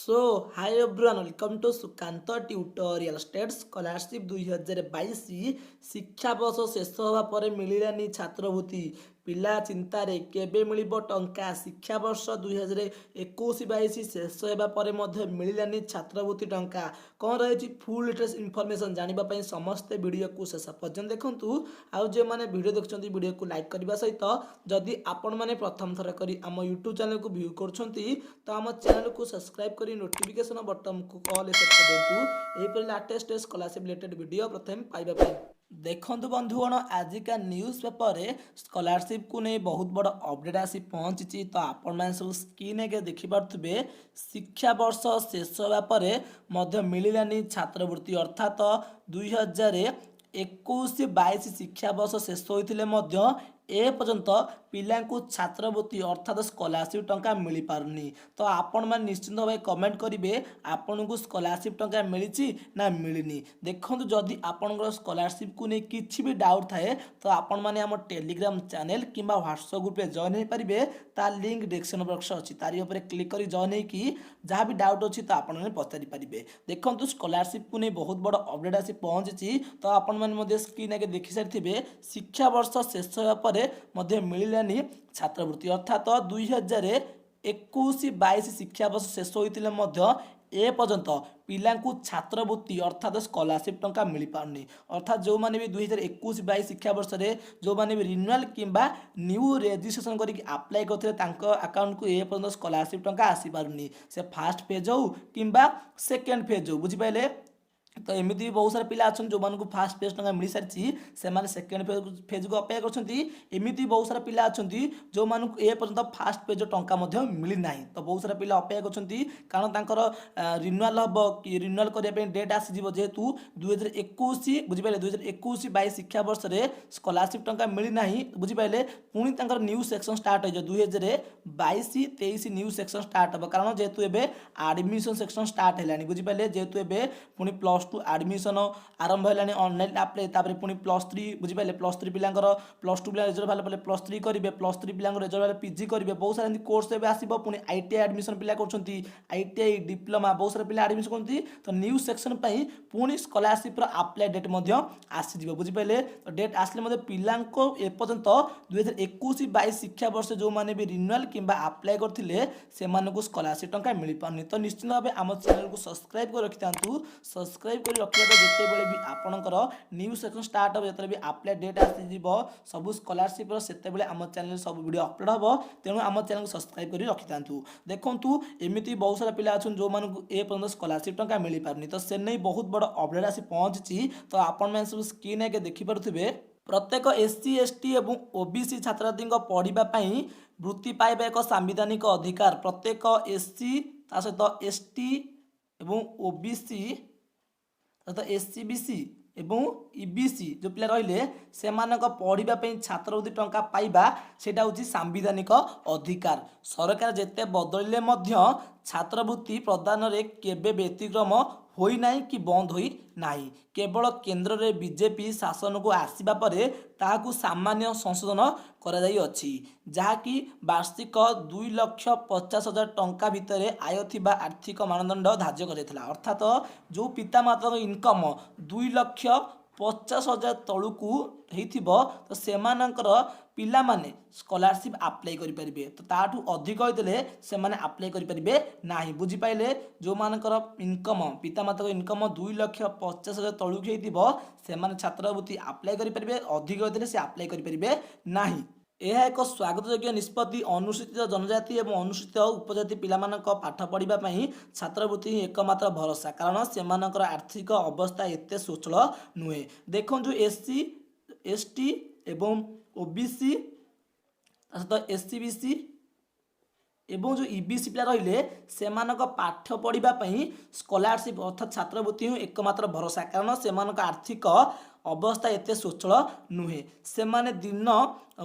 So hi everyone welcome to Sukant tutorial state scholarship 2022 शिक्षा वर्ष शेष होगा पर मिलानी छात्रवृत्ति पिला चिंतार केबे मिलिबो टंका शिक्षा वर्ष 2021-22 शेष होगा पर मिलानी छात्रवृत्ति टंका कौन रही फुल डिटेल्स इनफॉरमेशन जानापी समस्ते वीडियो को शेष पर्यटन देखूँ आउ जो मैंने वीडियो देखुं वीडियो को लाइक करने सहित जदि आपण मैंने प्रथम थर करी आम यूट्यूब चैनल को व्यू कर आम चैनल को सब्सक्राइब कर नोटिफिकेशन बटन को कॉल सेट कर दिंतु यहपरि लाटेस्ट स्कॉलरशिप रिलेटेड वीडियो प्रथम पाइबा देखु बंधुगण आजिका न्यूज पेपर रे स्कॉलरशिप को नहीं बहुत बड़ अपडेट आसी पहुंची तो आपण मैंने सब स्क्रीन के देखिपे शिक्षा वर्ष शेष होगा पर मिलानी छात्रवृत्ति अर्थात 2021-22 शिक्षा वर्ष शेष होते ए पर्यंत पिलांकु छात्रवृत्ति अर्थात स्कॉलरशिप टंका मिल पारुनी तो आपण मैंने निश्चित भाव कमेंट करेंगे आपन को स्कॉलरशिप टंका मिली ना मिलनी देखो जदि आपंकर स्कॉलरशिप को नहीं किसी भी डाउट थाए तो आपण मैंने आम टेलीग्राम चैनल कि व्हाट्सएप ग्रुप में जॉइन हो पारे तार लिंक डिस्क्रिप्शन बॉक्स अच्छी तारी उपर क्लिक कर जॉइन होगी जहाँ भी डाउट अच्छी तो आपने पचारि पारे देखो स्कॉलरशिप को नहीं बहुत बड़ अपडेट आसी पहुंची तो आपण मैंने स्क्रीन आगे देखी सारी शिक्षा वर्ष शेष होगा मिलानी छात्रवृत्ति अर्थात 2021-22 शिक्षा वर्ष शेष होते ए पर्यंत पिलांकु छात्रवृत्ति अर्थात स्कॉलरशिप टंका मिल पारनी अर्थात जो मैंने भी 2021-22 शिक्षा वर्ष में जो मैंने भी रिन्यूअल किंबा न्यू रेजिस्ट्रेशन करके अप्लाई करते अकाउंट को ए पर्यंत स्कॉलरशिप टंका आसी पारनी से फास्ट फेज हो किंबा सेकेंड फेज हो बुझिपारे तो एमती बहुत सारा पिला अच्छा जो मानक फास्ट फेज टंका मिल सारी से सेकेंड फेज को अपेक्षा करमती बहुत सारा पिला अच्छा जो मानक ए पर्यंत फास्ट फेज टंका मिली ना तो बहुत सारा पिला अपेक्षा कारण रिन्यूअल हम कि रिन्यूअल करने डेट आसीज जेहेतु 2021 बुझिपारे 2021-22 शिक्षा वर्ष में स्कॉलरशिप टंका मिली ना बुझिपारे पुणी न्यू सेक्शन स्टार्ट हो 2022-23 न्यू सेक्शन स्टार्ट हम कारण जेहेतु एवं आडमिशन सेक्शन स्टार्ट है बुझिपारे जेहेतु एवं पुणी +2 आडमिशन आरंभ है ऑनलाइन अप्लाई तापर पुणी +3 बुझिपारे +3 पिलांकर +2 पिला रिजल्ट बाहर +3 करेंगे +3 पिलांकर रिजल्ट बाहर पीजी करेंगे बहुत सारा कोर्स एवं आसो पुणी आईटीआई एडमिशन पिला कर आईटीआई डिप्लोमा बहुत सारा पिला एडमिशन करती तो न्यू सेक्शन पुणी स्कॉलरशिप अप्लाई डेट आसीज बुझिपारे तो डेट आसले पिला एपर्यंत 2021-22 शिक्षा वर्ष जो मैंने भी रिन्यूअल किंबा अप्लाई करते स्कॉलरशिप टंका मिल पारनी तो निश्चित भाव आम चैनल को सब्सक्राइब कर रखि था सब्सक्राइब कर रखिए जितेबाला भी आपणकर न्यू सेक्शन स्टार्ट हो जो भी अप्लाई डेट आसीज सब स्कॉलरशिप से आम चैनल सब वीडियो अपलोड हम तेणु आम चैनल को सब्सक्राइब कर रखि था देखु एमती बहुत सारा पिला अच्छा जो मानक ए पर्यटन स्कॉलरशिप टंका मिल पारनी तो से नहीं बहुत बड़ अपडेट आसी पहुंची तो आपण सब स्क्रीन आगे देखिपे प्रत्येक एससी एसटी और ओबीसी छात्र छात्री पढ़ाई वृत्ति पाइबा एक सांविधानिक अधिकार प्रत्येक एससी सहित एसटी एवं ओबीसी तो एससीबीसी एवं ईबीसी जो पिला रहिले से पढ़ाई छात्रवृत्ति टंका पाइबा सेटा होची सांविधानिक अधिकार सरकार जेते बदलिले छात्रवृत्ति प्रदान रे केबे व्यतिक्रम होई नाही कि बंद होई नाही केवल केंद्र रे बीजेपी शासन को आसीबा परे ताहाकु सामान्य संशोधन करा जाई अछि जहाँकि वार्षिक 2,50,000 टंका भितर आय थिबा आर्थिक मानदंड धार्य कर अर्थात जो पितामाता इनकम 2,50,000 तलुकू होइथिबो तो सेमानकर पिला माने स्कॉलरशिप अप्लाई करि परिबे तो ताठू अधिक होइतले से माने अप्लाई करि परिबे नाही बुझी पाइले जो मानकर इनकम पितामाता इनकम 2,50,000 तलुकू होइथिबो से माने छात्रवृत्ति अप्लाई करि परिबे अधिक होइतले से अप्लाई करि परिबे नाही यह एक स्वागतयोग्य निष्पत्ति अनुसूचित जनजाति और अनुसूचित उपजाति पिलामानक पाठ पढ़ाई छात्रवृत्ति एकमात्र भरोसा कारण से आर्थिक अवस्था एत स्वच्छल नुहे देखो जो एससी एसटी एवं ओबीसी सहित एससीबीसी एवं जो ईबीसी पिला रहिले सेमानक पाठ पढ़ाई स्कॉलरशिप अर्थात छात्रवृत्ति एकमात्र भरोसा कारण से आर्थिक अवस्था एत स्वच्छल नुहे से माने दिन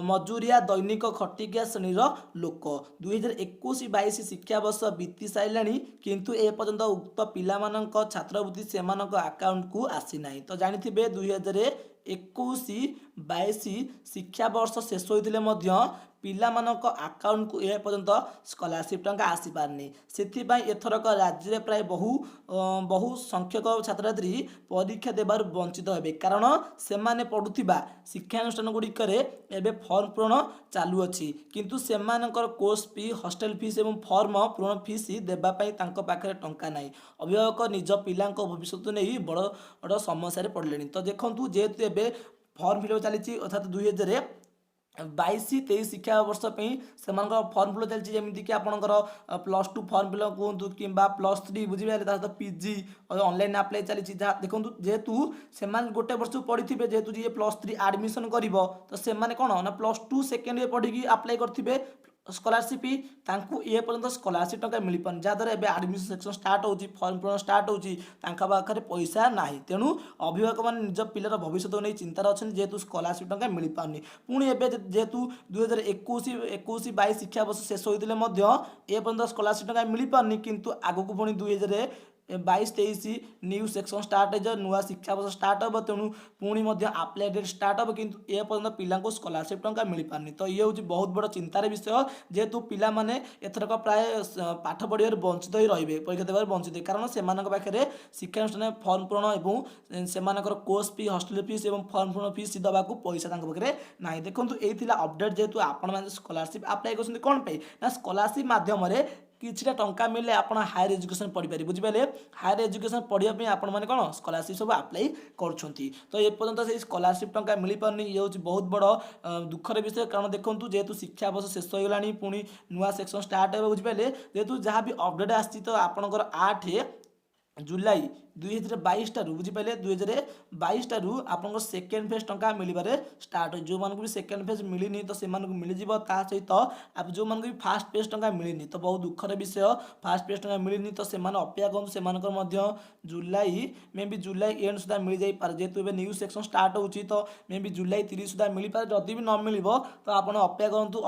मजूरिया दैनिक खटिकिया श्रेणीर लोक 2021-22 शिक्षा वर्ष बीती सारा किंतु ए पर्यंत उक्त पिलामानक छात्रवृत्ति से अकाउंट को आसी ना तो जानिथिबे 2021-22 शिक्षा वर्ष शेष होते ପିଲାମାନଙ୍କ ଆକାଉଣ୍ଟକୁ ଏ ପର୍ଯ୍ୟନ୍ତ ସ୍କଲାରସିପ୍ ଟଙ୍କା ଆସିପାରିନି। ସେଥିପାଇଁ ଏଥରକ ରାଜ୍ୟରେ ପ୍ରାୟ ବହୁ ସଂଖ୍ୟକ ଛାତ୍ରଛାତ୍ରୀ ପରୀକ୍ଷା ଦେବାରୁ ବଞ୍ଚିତ ହେବେ, କାରଣ ସେମାନେ ପଢ଼ୁଥିବା ଶିକ୍ଷାନୁଷ୍ଠାନ ଗୁଡ଼ିକରେ ଏବେ ଫର୍ମ ପୂରଣ ଚାଲୁଅଛି, କିନ୍ତୁ ସେମାନଙ୍କର କୋର୍ସ ଫି, ହଷ୍ଟେଲ ଫିସ୍ ଏବଂ ଫର୍ମ ପୂରଣ ଫିସ୍ ଦେବା ପାଇଁ ତାଙ୍କ ପାଖରେ ଟଙ୍କା ନାହିଁ। ଅଭିଭାବକ ନିଜ ପିଲାଙ୍କ ଭବିଷ୍ୟତ ନେଇ ବଡ଼ ବଡ଼ ସମସ୍ୟାରେ ପଡ଼ିଲେଣି। ତ ଦେଖନ୍ତୁ, ଯେହେତୁ ଏବେ ଫର୍ମ ଫିଲ୍ଅପ୍ ଚାଲିଛି, ଅର୍ଥାତ୍ 2022-23 ଶିକ୍ଷାବର୍ଷ ପାଇଁ ସେମାନଙ୍କର ଫର୍ମ ଫିଲ୍ଅପ୍ ଚାଲିଛି। ଯେମିତିକି ଆପଣଙ୍କର +2 ଫର୍ମ ଫିଲ୍ଅପ୍ କୁହନ୍ତୁ କିମ୍ବା +3 ବୁଝିପାରିଲେ, ତା ସହିତ ପିଜି ଅନଲାଇନ୍ ଆପ୍ଲାଏ ଚାଲିଛି। ଯାହା ଦେଖନ୍ତୁ, ଯେହେତୁ ସେମାନେ ଗୋଟେ ବର୍ଷକୁ ପଢ଼ିଥିବେ, ଯେହେତୁ ଯିଏ +3 ଆଡ଼ମିସନ୍ କରିବ, ତ ସେମାନେ କ'ଣ ନା +2 ସେକେଣ୍ଡ ଇୟର୍ ପଢ଼ିକି ଆପ୍ଲାଏ କରିଥିବେ ସ୍କଲାରସିପ୍, ତାଙ୍କୁ ଏ ପର୍ଯ୍ୟନ୍ତ ସ୍କଲାରସିପ୍ ଟଙ୍କା ମିଳିପାରୁନି। ଯାହାଦ୍ୱାରା ଏବେ ଆଡ଼ମିସନ୍ ସେକ୍ସନ୍ ଷ୍ଟାର୍ଟ ହେଉଛି, ଫର୍ମ ପୂରଣ ଷ୍ଟାର୍ଟ ହେଉଛି, ତାଙ୍କ ପାଖରେ ପଇସା ନାହିଁ। ତେଣୁ ଅଭିଭାବକମାନେ ନିଜ ପିଲାର ଭବିଷ୍ୟତକୁ ନେଇ ଚିନ୍ତାରେ ଅଛନ୍ତି, ଯେହେତୁ ସ୍କଲାରସିପ୍ ଟଙ୍କା ମିଳିପାରୁନି। ପୁଣି ଏବେ ଯେହେତୁ 2021-22 ଶିକ୍ଷାବର୍ଷ ଶେଷ ହୋଇଥିଲେ ମଧ୍ୟ ଏ ପର୍ଯ୍ୟନ୍ତ ସ୍କଲାରସିପ୍ ଟଙ୍କା ମିଳିପାରୁନି, କିନ୍ତୁ ଆଗକୁ ପୁଣି 2022-23 ନ୍ୟୁ ସେକ୍ସନ୍ ଷ୍ଟାର୍ଟ ହେଇଯିବ, ନୂଆ ଶିକ୍ଷାବର୍ଷ ଷ୍ଟାର୍ଟ ହେବ। ତେଣୁ ପୁଣି ମଧ୍ୟ ଆପ୍ଲାଏ ଡେଟ୍ ଷ୍ଟାର୍ଟ ହେବ, କିନ୍ତୁ ଏ ପର୍ଯ୍ୟନ୍ତ ପିଲାଙ୍କୁ ସ୍କଲାରସିପ୍ ଟଙ୍କା ମିଳିପାରୁନି। ତ ଇଏ ହେଉଛି ବହୁତ ବଡ଼ ଚିନ୍ତାର ବିଷୟ, ଯେହେତୁ ପିଲାମାନେ ଏଥରକ ପ୍ରାୟ ପାଠ ପଢ଼ିବାରୁ ବଞ୍ଚିତ ହୋଇ ରହିବେ, ପରୀକ୍ଷା ଦେବାରୁ ବଞ୍ଚିତ, କାରଣ ସେମାନଙ୍କ ପାଖରେ ଶିକ୍ଷାନୁଷ୍ଠାନରେ ଫର୍ମ ପୂରଣ ଏବଂ ସେମାନଙ୍କର କୋର୍ସ ଫି, ହଷ୍ଟେଲ ଫିସ୍ ଏବଂ ଫର୍ମ ପୂରଣ ଫିସ୍ ଦେବାକୁ ପଇସା ତାଙ୍କ ପାଖରେ ନାହିଁ। ଦେଖନ୍ତୁ, ଏଇ ଥିଲା ଅପଡେଟ୍। ଯେହେତୁ ଆପଣମାନେ ସ୍କଲାରସିପ୍ ଆପ୍ଲାଏ କରୁଛନ୍ତି, କ'ଣ ପାଇଁ ନା ସ୍କଲାରସିପ୍ ମାଧ୍ୟମରେ କିଛିଟା ଟଙ୍କା ମିଳିଲେ ଆପଣ ହାୟର ଏଜୁକେସନ୍ ପଢ଼ିପାରିବେ। ବୁଝିପାରିଲେ, ହାୟର ଏଜୁକେସନ୍ ପଢ଼ିବା ପାଇଁ ଆପଣମାନେ କ'ଣ ସ୍କଲାରସିପ୍ ସବୁ ଆପ୍ଲାଏ କରୁଛନ୍ତି। ତ ଏପର୍ଯ୍ୟନ୍ତ ସେଇ ସ୍କଲାରସିପ୍ ଟଙ୍କା ମିଳିପାରୁନି। ଇଏ ହେଉଛି ବହୁତ ବଡ଼ ଦୁଃଖର ବିଷୟ, କାରଣ ଦେଖନ୍ତୁ, ଯେହେତୁ ଶିକ୍ଷାବର୍ଷ ଶେଷ ହୋଇଗଲାଣି, ପୁଣି ନୂଆ ସେକ୍ସନ୍ ଷ୍ଟାର୍ଟ ହେବ। ବୁଝିପାରିଲେ, ଯେହେତୁ ଯାହା ବି ଅପଡେଟ୍ ଆସିଛି, ତ ଆପଣଙ୍କର 8 ଜୁଲାଇ 2022 ଠାରୁ, ବୁଝିପାରିଲେ, 2022 ଠାରୁ ଆପଣଙ୍କ ସେକେଣ୍ଡ ଫେଜ୍ ଟଙ୍କା ମିଳିବାରେ ଷ୍ଟାର୍ଟ ହୋଇଛି। ଯେଉଁମାନଙ୍କୁ ବି ସେକେଣ୍ଡ ଫେଜ୍ ମିଳିନି, ତ ସେମାନଙ୍କୁ ମିଳିଯିବ। ତା ସହିତ ଯେଉଁମାନଙ୍କୁ ବି ଫାଷ୍ଟ ଫେଜ୍ ଟଙ୍କା ମିଳିନି, ତ ବହୁତ ଦୁଃଖର ବିଷୟ, ଫାଷ୍ଟ ଫେଜ୍ ଟଙ୍କା ମିଳିନି, ତ ସେମାନେ ଅପେକ୍ଷା କରନ୍ତୁ। ସେମାନଙ୍କର ମଧ୍ୟ ଜୁଲାଇ ଏଣ୍ଡ ସୁଦ୍ଧା ମିଳିଯାଇପାରେ। ଯେହେତୁ ଏବେ ନ୍ୟୁ ସେକ୍ସନ୍ ଷ୍ଟାର୍ଟ ହେଉଛି, ତ ଜୁଲାଇ 30 ସୁଦ୍ଧା ମିଳିପାରେ। ଯଦି ବି ନ ମିଳିବ, ତ ଆପଣ ଅପେକ୍ଷା କରନ୍ତୁ।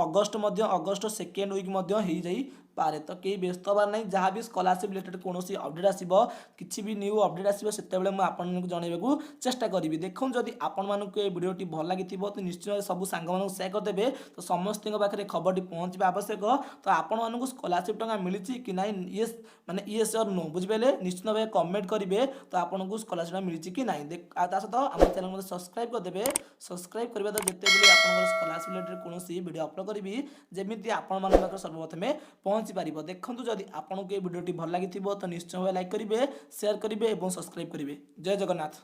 ଅଗଷ୍ଟ ସେକେଣ୍ଡ ୱିକ୍ ମଧ୍ୟ ହେଇଯାଇପାରେ। ତ କେହି ବ୍ୟସ୍ତ ହେବାର ନାହିଁ। ଯାହା ବି ସ୍କଲାରସିପ୍ ରିଲେଟେଡ୍ କୌଣସି ଅପଡେଟ୍ ଆସିବ, କିଛି ବି ନ୍ୟୁ ଅପଡେଟ୍ ଆସିବ, ସେତେବେଳେ ମୁଁ ଆପଣମାନଙ୍କୁ ଜଣାଇବାକୁ ଚେଷ୍ଟା କରିବି। ଦେଖନ୍ତୁ, ଯଦି ଆପଣମାନଙ୍କୁ ଏ ଭିଡ଼ିଓଟି ଭଲ ଲାଗିଥିବ, ତ ନିଶ୍ଚିତ ଭାବେ ସବୁ ସାଙ୍ଗମାନଙ୍କୁ ସେୟାର କରିଦେବେ, ତ ସମସ୍ତଙ୍କ ପାଖରେ ଖବରଟି ପହଞ୍ଚିବା ଆବଶ୍ୟକ। ତ ଆପଣମାନଙ୍କୁ ସ୍କଲାରସିପ୍ ଟଙ୍କା ମିଳିଛି କି ନାହିଁ, ୟେସ୍ ଅର୍ ନୋ, ବୁଝିପାରିଲେ, ନିଶ୍ଚିତ ଭାବେ କମେଣ୍ଟ କରିବେ, ତ ଆପଣଙ୍କୁ ସ୍କଲାରସିପ୍ ଟଙ୍କା ମିଳିଛି କି ନାହିଁ। ଆଉ ତା ସହିତ ଆମ ଚ୍ୟାନେଲ୍ ମଧ୍ୟ ସବସ୍କ୍ରାଇବ୍ କରିଦେବେ। ସବସ୍କ୍ରାଇବ୍ କରିବା ଦ୍ୱାରା ଯେତେବେଳେ ଆପଣଙ୍କର ସ୍କଲାରସିପ୍ ରିଲେଟେଡ୍ କୌଣସି ଭିଡ଼ିଓ ଅପଲୋଡ଼ କରିବି, ଯେମିତି ଆପଣମାନଙ୍କ ପାଖରେ ସର୍ବପ୍ରଥମେ ପହଞ୍ଚି ପାରିବ। ଦେଖନ୍ତୁ, ଯଦି ଆପଣଙ୍କୁ ଏ ଭିଡ଼ିଓଟି ଭଲ ଲାଗିଥିବ, ତ ନିଶ୍ଚୟ ଭାବେ ଲାଇକ୍ କରିବେ, ସେୟାର କରିବେ ଏବଂ ସବସ୍କ୍ରାଇବ୍ କରିବେ। ଜୟ ଜଗନ୍ନାଥ।